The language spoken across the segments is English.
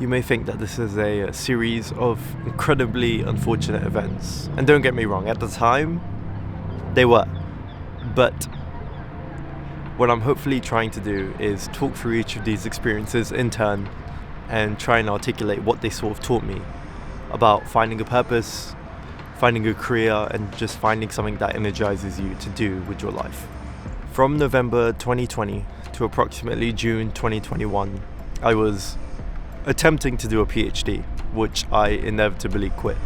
You may think that this is a series of incredibly unfortunate events. And don't get me wrong, at the time, they were. But what I'm hopefully trying to do is talk through each of these experiences in turn and try and articulate what they sort of taught me about finding a purpose, finding a career, and just finding something that energizes you to do with your life. From November 2020 to approximately June 2021, I was attempting to do a PhD, which I inevitably quit.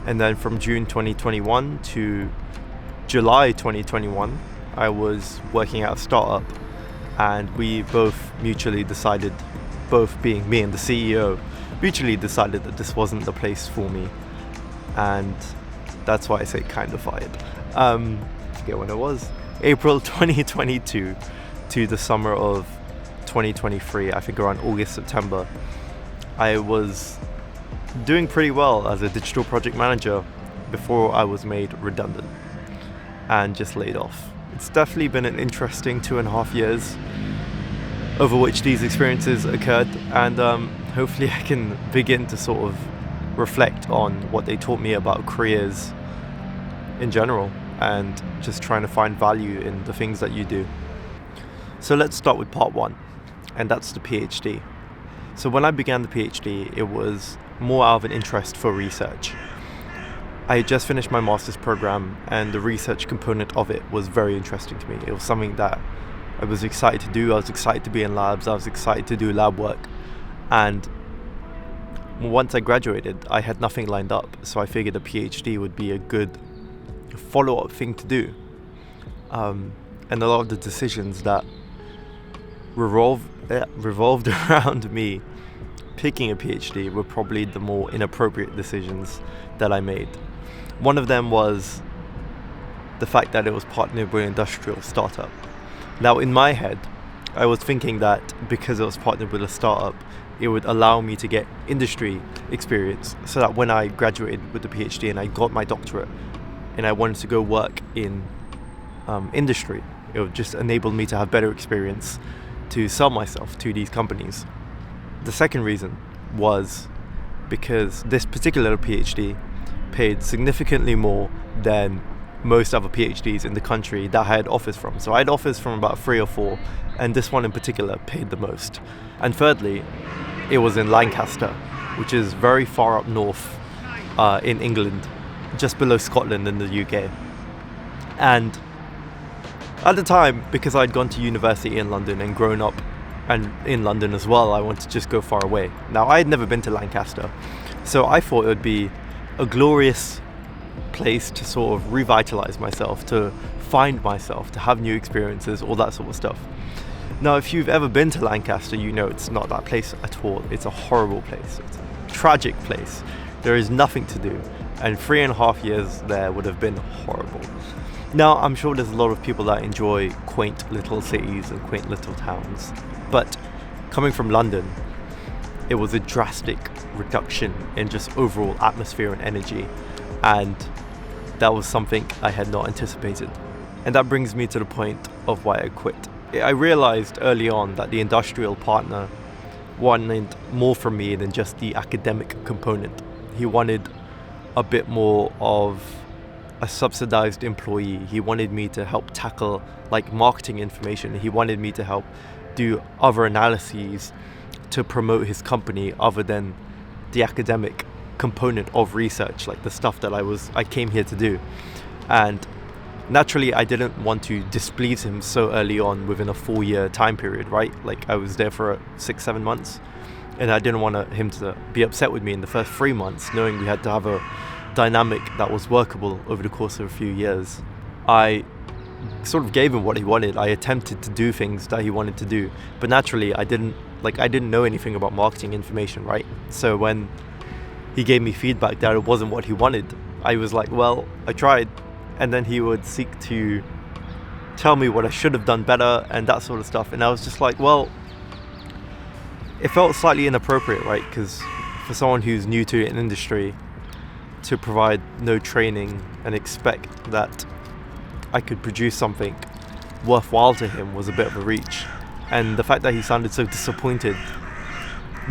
And then from June 2021 to July 2021, I was working at a startup, and we both mutually decided, both being me and the CEO, mutually decided that this wasn't the place for me. And that's why I say kind of fired. I forget when it was. April 2022 to the summer of 2023, I think around August, September, I was doing pretty well as a digital project manager before I was made redundant and just laid off. It's definitely been an interesting 2.5 years over which these experiences occurred, and hopefully I can begin to sort of reflect on what they taught me about careers in general and just trying to find value in the things that you do. So let's start with part one, and that's the PhD. So when I began the PhD, it was more out of an interest for research. I had just finished my master's program, and the research component of it was very interesting to me. It was something that I was excited to do. I was excited to be in labs. I was excited to do lab work. And once I graduated, I had nothing lined up. So I figured a PhD would be a good follow-up thing to do. And a lot of the decisions that revolved around me picking a PhD were probably the more inappropriate decisions that I made. One of them was the fact that it was partnered with an industrial startup. Now, in my head, I was thinking that because it was partnered with a startup, it would allow me to get industry experience so that when I graduated with the PhD and I got my doctorate and I wanted to go work in industry, it would just enable me to have better experience to sell myself to these companies. The second reason was because this particular PhD paid significantly more than most other PhDs in the country that I had offers from. So I had offers from about 3 or 4, and this one in particular paid the most. And thirdly, it was in Lancaster, which is very far up north in England, just below Scotland in the UK. And at the time, because I'd gone to university in London and grown up and in London as well, I wanted to just go far away. Now, I had never been to Lancaster, so I thought it would be a glorious place to sort of revitalize myself, to find myself, to have new experiences, all that sort of stuff. Now, if you've ever been to Lancaster, you know it's not that place at all. It's a horrible place. It's a tragic place. There is nothing to do, and 3.5 years there would have been horrible. Now, I'm sure there's a lot of people that enjoy quaint little cities and quaint little towns, but coming from London, it was a drastic reduction in just overall atmosphere and energy, and that was something I had not anticipated. And that brings me to the point of why I quit. I realized early on that the industrial partner wanted more from me than just the academic component. He wanted a bit more of a subsidized employee. He wanted me to help tackle like marketing information. He wanted me to help do other analyses to promote his company other than the academic component of research, like the stuff that I came here to do. And naturally, I didn't want to displease him so early on within a 4-year time period, right? Like I was there for 6-7 months, and I didn't want him to be upset with me in the first 3 months, knowing we had to have a dynamic that was workable over the course of a few years. I sort of gave him what he wanted. I attempted to do things that he wanted to do, but naturally I didn't know anything about marketing information, right? So when he gave me feedback that it wasn't what he wanted, I was like, well, I tried. And then he would seek to tell me what I should have done better and that sort of stuff. And I was just like, well, it felt slightly inappropriate, right? Because for someone who's new to an industry, to provide no training and expect that I could produce something worthwhile to him was a bit of a reach. And the fact that he sounded so disappointed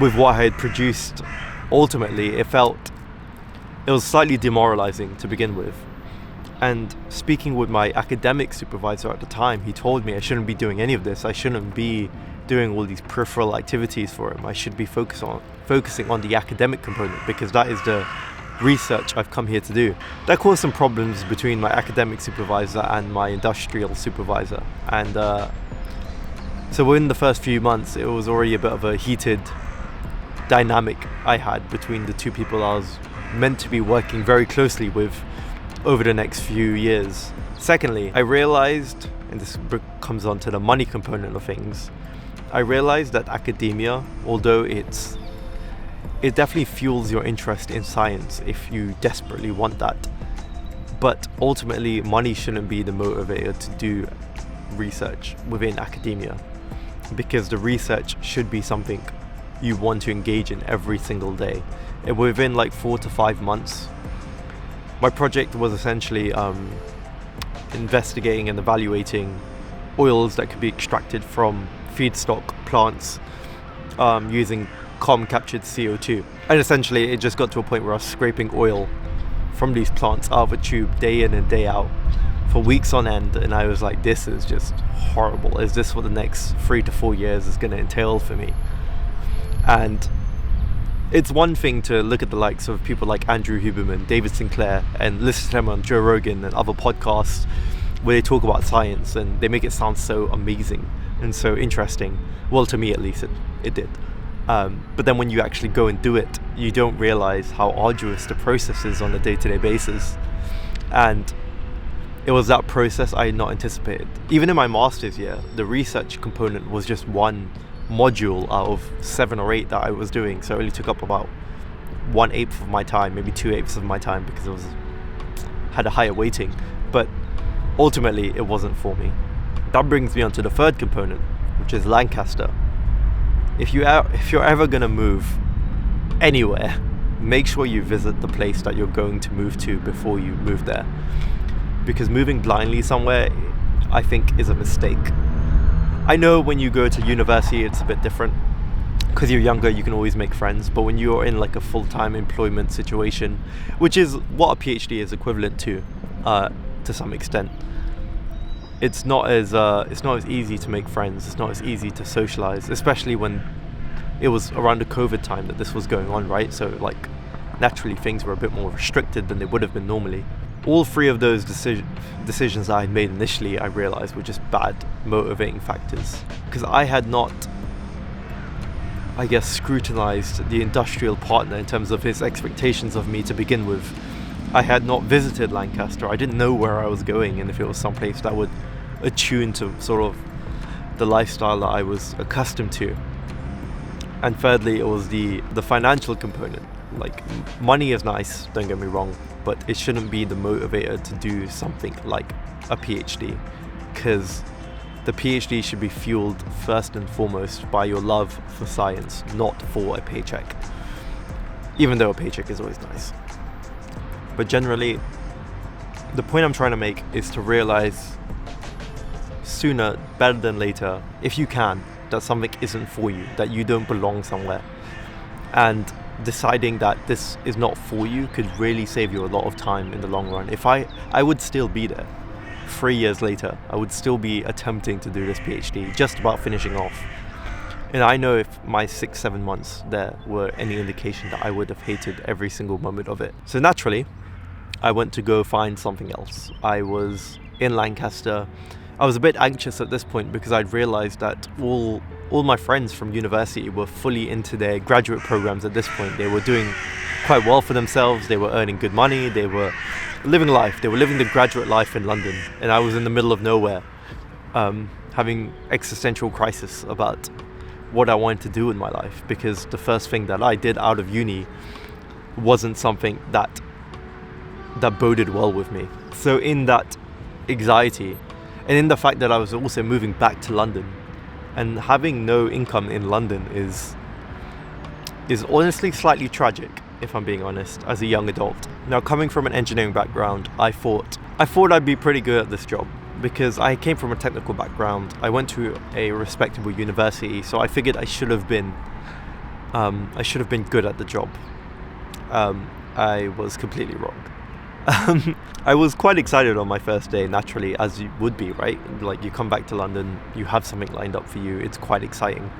with what I had produced, ultimately, it was slightly demoralizing to begin with. And speaking with my academic supervisor at the time, he told me I shouldn't be doing any of this. I shouldn't be doing all these peripheral activities for him. I should be focusing on the academic component, because that is the research I've come here to do. That caused some problems between my academic supervisor and my industrial supervisor. And so within the first few months, it was already a bit of a heated dynamic I had between the two people I was meant to be working very closely with over the next few years. Secondly, I realized, and this comes on to the money component of things, I realized that academia, although it definitely fuels your interest in science if you desperately want that, but ultimately money shouldn't be the motivator to do research within academia, because the research should be something you want to engage in every single day. And within like 4 to 5 months, my project was essentially investigating and evaluating oils that could be extracted from feedstock plants using captured CO2. And essentially it just got to a point where I was scraping oil from these plants out of a tube day in and day out for weeks on end, and I was like, this is just horrible. Is this what the next 3 to 4 years is going to entail for me? And it's one thing to look at the likes of people like Andrew Huberman, David Sinclair, and listen to them on Joe Rogan and other podcasts where they talk about science and they make it sound so amazing and so interesting. Well, to me at least it did. But then when you actually go and do it, you don't realize how arduous the process is on a day-to-day basis. And it was that process I had not anticipated. Even in my master's year, the research component was just one module out of 7 or 8 that I was doing, so it only took up about 1/8 of my time, maybe 2/8 of my time, because it had a higher weighting. But ultimately it wasn't for me. That brings me on to the third component, which is Lancaster. If you're ever going to move anywhere, make sure you visit the place that you're going to move to before you move there, because moving blindly somewhere, I think, is a mistake. I know when you go to university it's a bit different, because you're younger, you can always make friends, but when you're in like a full-time employment situation, which is what a PhD is equivalent to some extent, it's not as easy to make friends, it's not as easy to socialize, especially when it was around the COVID time that this was going on, right? So like naturally things were a bit more restricted than they would have been normally. All 3 of those decisions I had made initially, I realized, were just bad motivating factors, because I had not, I guess, scrutinized the industrial partner in terms of his expectations of me to begin with. I had not visited Lancaster. I didn't know where I was going and if it was someplace that would attune to sort of the lifestyle that I was accustomed to. And thirdly, it was the financial component. Like, money is nice, don't get me wrong, but it shouldn't be the motivator to do something like a PhD, because the PhD should be fueled first and foremost by your love for science, not for a paycheck, even though a paycheck is always nice. But generally, the point I'm trying to make is to realize sooner, better than later, if you can, that something isn't for you, that you don't belong somewhere. And deciding that this is not for you could really save you a lot of time in the long run. If I would still be there 3 years later, I would still be attempting to do this PhD, just about finishing off. And I know if my 6-7 months there were any indication, that I would have hated every single moment of it. So naturally, I went to go find something else. I was in Lancaster. I was a bit anxious at this point because I'd realized that all my friends from university were fully into their graduate programs at this point. They were doing quite well for themselves. They were earning good money. They were living life. They were living the graduate life in London. And I was in the middle of nowhere, having existential crisis about what I wanted to do in my life, because the first thing that I did out of uni wasn't something that boded well with me. So in that anxiety, and in the fact that I was also moving back to London, and having no income in London is honestly slightly tragic, if I'm being honest, as a young adult. Now, coming from an engineering background, I thought I'd be pretty good at this job, because I came from a technical background. I went to a respectable university, so I figured I should have been I should have been good at the job. I was completely wrong. I was quite excited on my first day, naturally, as you would be, right? Like, you come back to London, you have something lined up for you, it's quite exciting.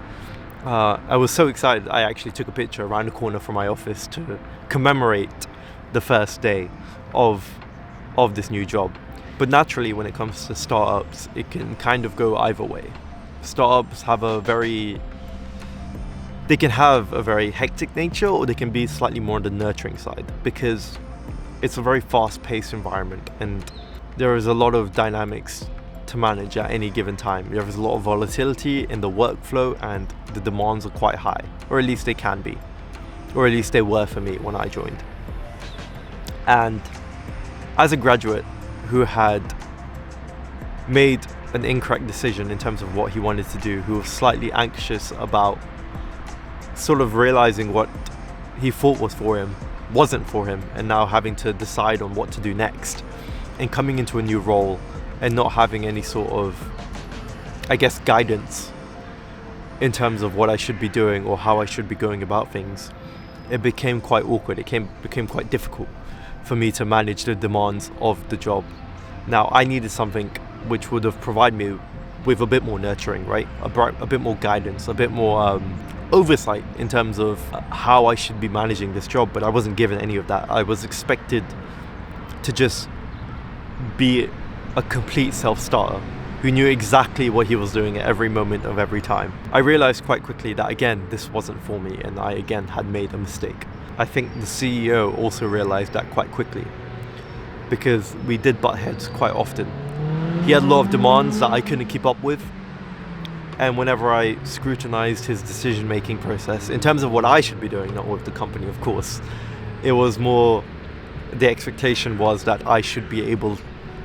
I was so excited, I actually took a picture around the corner from my office to commemorate the first day of this new job. But naturally, when it comes to startups, it can kind of go either way. Startups have they can have a very hectic nature, or they can be slightly more on the nurturing side, because it's a very fast-paced environment and there is a lot of dynamics to manage at any given time. There is a lot of volatility in the workflow and the demands are quite high, or at least they can be, or at least they were for me when I joined. And as a graduate who had made an incorrect decision in terms of what he wanted to do, who was slightly anxious about sort of realizing what he thought was for him wasn't for him, and now having to decide on what to do next, and coming into a new role and not having any sort of, I guess, guidance in terms of what I should be doing or how I should be going about things, it became quite awkward. It became quite difficult for me to manage the demands of the job. Now, I needed something which would have provided me with a bit more nurturing, right? A bit more guidance, a bit more oversight in terms of how I should be managing this job, but I wasn't given any of that. I was expected to just be a complete self-starter who knew exactly what he was doing at every moment of every time. I realized quite quickly that, again, this wasn't for me, and I again had made a mistake. I think the CEO also realized that quite quickly, because we did butt heads quite often. He had a lot of demands that I couldn't keep up with, and whenever I scrutinized his decision-making process, in terms of what I should be doing, not with the company, of course, it was more, the expectation was that I should be able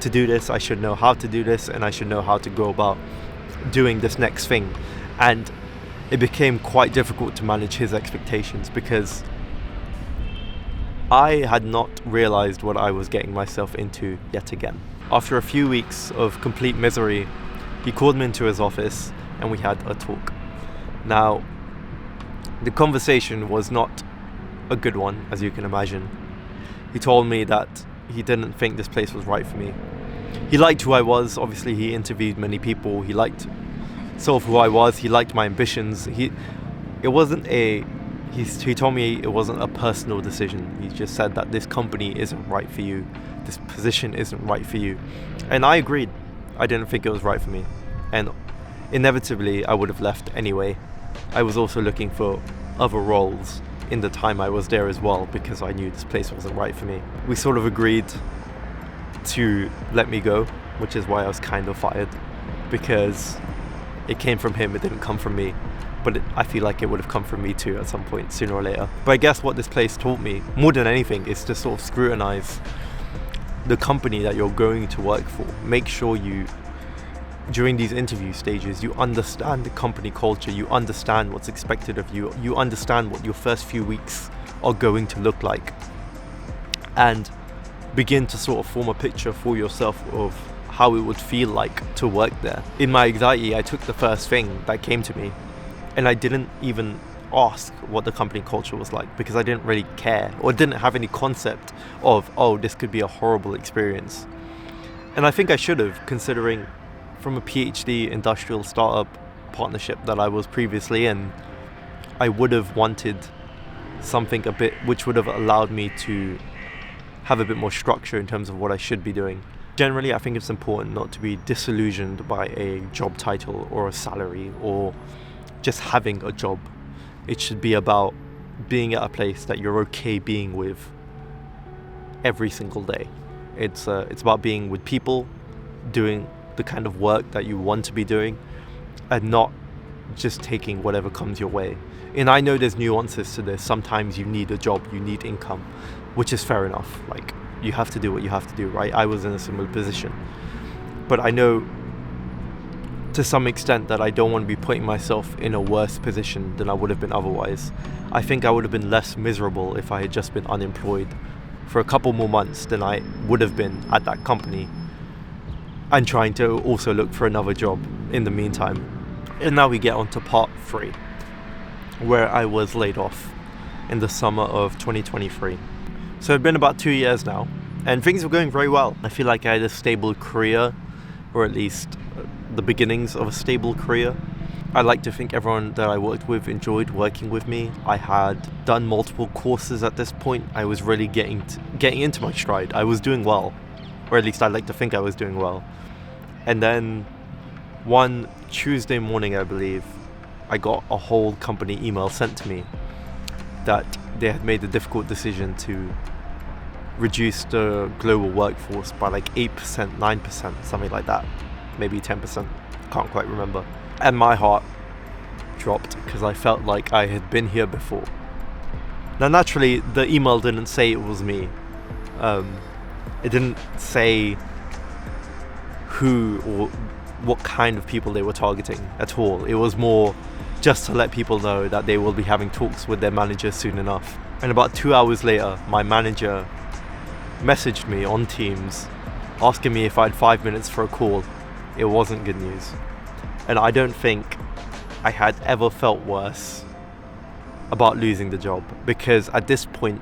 to do this, I should know how to do this, and I should know how to go about doing this next thing. And it became quite difficult to manage his expectations, because I had not realized what I was getting myself into yet again. After a few weeks of complete misery, he called me into his office and we had a talk. Now, the conversation was not a good one, as you can imagine. He told me that he didn't think this place was right for me. He liked who I was. Obviously, he interviewed many people. He liked sort of who I was. He liked my ambitions. He told me it wasn't a personal decision. He just said that this company isn't right for you. This position isn't right for you. And I agreed. I didn't think it was right for me. And inevitably, I would have left anyway. I was also looking for other roles in the time I was there as well, because I knew this place wasn't right for me. We sort of agreed to let me go, which is why I was kind of fired, because it came from him, it didn't come from me. But I feel like it would have come from me too at some point, sooner or later. But I guess what this place taught me, more than anything, is to sort of scrutinize the company that you're going to work for. Make sure during these interview stages, you understand the company culture, you understand what's expected of you, you understand what your first few weeks are going to look like, and begin to sort of form a picture for yourself of how it would feel like to work there. In my anxiety, I took the first thing that came to me, and I didn't even ask what the company culture was like, because I didn't really care, or didn't have any concept of, oh, this could be a horrible experience. And I think I should have, considering from a PhD industrial startup partnership that I was previously in, I would have wanted something a bit which would have allowed me to have a bit more structure in terms of what I should be doing. Generally, I think it's important not to be disillusioned by a job title or a salary or just having a job. It should be about being at a place that you're okay being with every single day. It's about being with people, doing the kind of work that you want to be doing, and not just taking whatever comes your way. And I know there's nuances to this. Sometimes you need a job, you need income, which is fair enough. Like, you have to do what you have to do, right? I was in a similar position. But I know to some extent that I don't want to be putting myself in a worse position than I would have been otherwise. I think I would have been less miserable if I had just been unemployed for a couple more months than I would have been at that company, and trying to also look for another job in the meantime. And now we get on to part 3. where I was laid off in the summer of 2023. So it'd been about 2 years now, and things were going very well. I feel like I had a stable career, or at least the beginnings of a stable career. I like to think everyone that I worked with enjoyed working with me. I had done multiple courses at this point. I was really getting into my stride. I was doing well, or at least I like to think I was doing well. And then one Tuesday morning, I believe, I got a whole company email sent to me that they had made the difficult decision to reduce the global workforce by like 8%, 9%, something like that. Maybe 10%, can't quite remember. And my heart dropped because I felt like I had been here before. Now naturally, the email didn't say it was me. It didn't say who or what kind of people they were targeting at all. It was more just to let people know that they will be having talks with their manager soon enough. And about 2 hours later, my manager messaged me on Teams asking me if I had 5 minutes for a call. It wasn't good news. And I don't think I had ever felt worse about losing the job, because at this point,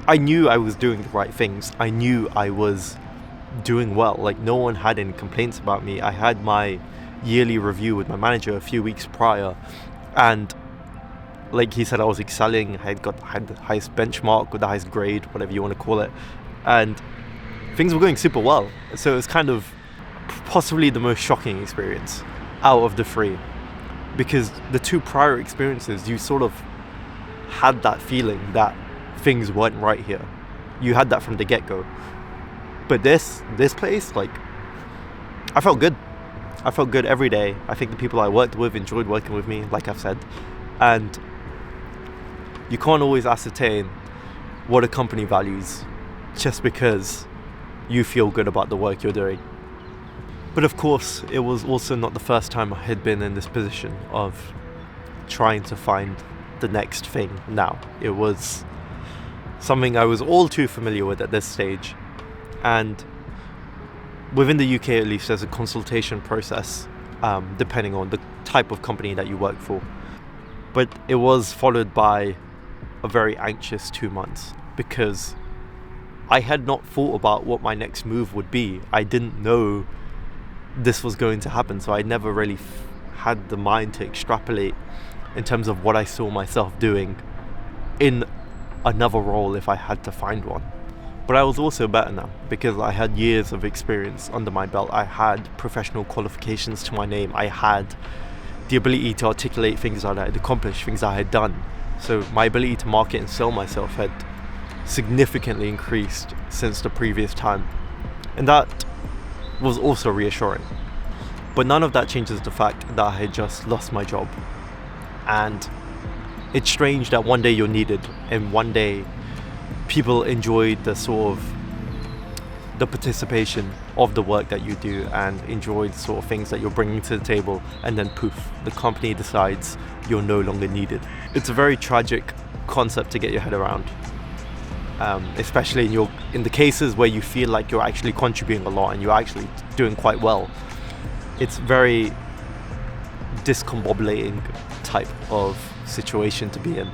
I knew I was doing the right things. I knew I was doing well. Like, no one had any complaints about me. I had my yearly review with my manager a few weeks prior, and like he said, I was excelling. I had the highest benchmark with the highest grade, whatever you want to call it, and things were going super well. So it was kind of possibly the most shocking experience out of the three, because the two prior experiences, you sort of had that feeling that things weren't right here. You had that from the get-go. But this place, like, I felt good. I felt good every day. I think the people I worked with enjoyed working with me, like I've said. And you can't always ascertain what a company values just because you feel good about the work you're doing. But of course, it was also not the first time I had been in this position of trying to find the next thing now. It was something I was all too familiar with at this stage. And within the UK at least, there's a consultation process, depending on the type of company that you work for. But it was followed by a very anxious 2 months, because I had not thought about what my next move would be. I didn't know this was going to happen, so I never really had the mind to extrapolate in terms of what I saw myself doing in another role if I had to find one. But I was also better now, because I had years of experience under my belt. I had professional qualifications to my name. I had the ability to articulate things that I had accomplished, things I had done. So my ability to market and sell myself had significantly increased since the previous time. And that was also reassuring. But none of that changes the fact that I had just lost my job. And it's strange that one day you're needed, and one day people enjoy the sort of the participation of the work that you do and enjoy the sort of things that you're bringing to the table, and then poof, the company decides you're no longer needed. It's a very tragic concept to get your head around, especially in the cases where you feel like you're actually contributing a lot and you're actually doing quite well. It's very discombobulating type of situation to be in.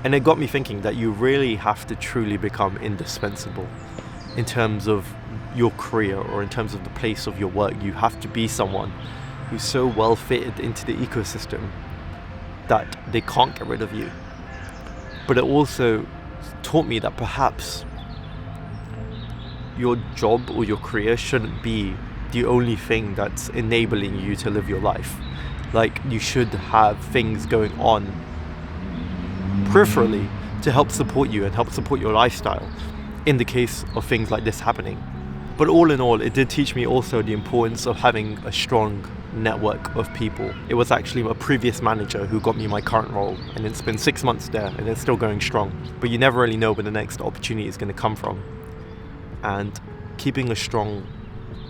And it got me thinking that you really have to truly become indispensable in terms of your career or in terms of the place of your work. You have to be someone who's so well fitted into the ecosystem that they can't get rid of you. But it also taught me that perhaps your job or your career shouldn't be the only thing that's enabling you to live your life. Like, you should have things going on peripherally to help support you and help support your lifestyle in the case of things like this happening. But all in all, it did teach me also the importance of having a strong network of people. It was actually a previous manager who got me my current role, and it's been 6 months there and it's still going strong. But you never really know where the next opportunity is going to come from. And keeping a strong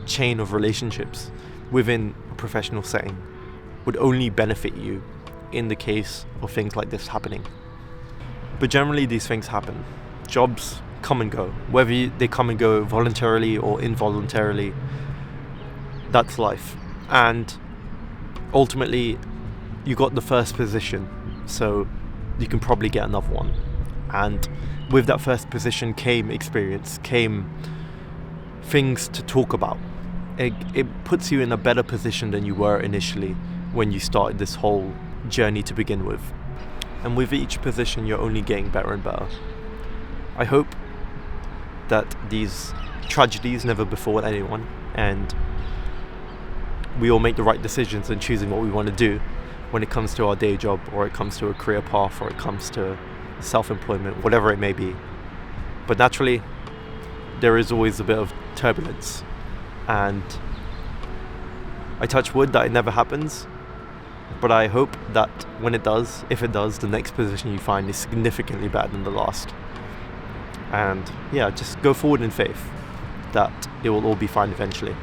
chain of relationships within a professional setting would only benefit you in the case of things like this happening. But generally these things happen. Jobs come and go. Whether they come and go voluntarily or involuntarily, that's life. And ultimately, you got the first position so you can probably get another one. And with that first position came experience, came things to talk about. It puts you in a better position than you were initially when you started this whole journey to begin with. And with each position, you're only getting better and better. I hope that these tragedies never befall anyone, and we all make the right decisions in choosing what we want to do when it comes to our day job, or it comes to a career path, or it comes to self-employment, whatever it may be. But naturally, there is always a bit of turbulence, and I touch wood that it never happens, but I hope that when it does, if it does, the next position you find is significantly better than the last. And yeah, just go forward in faith that it will all be fine eventually.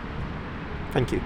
Thank you.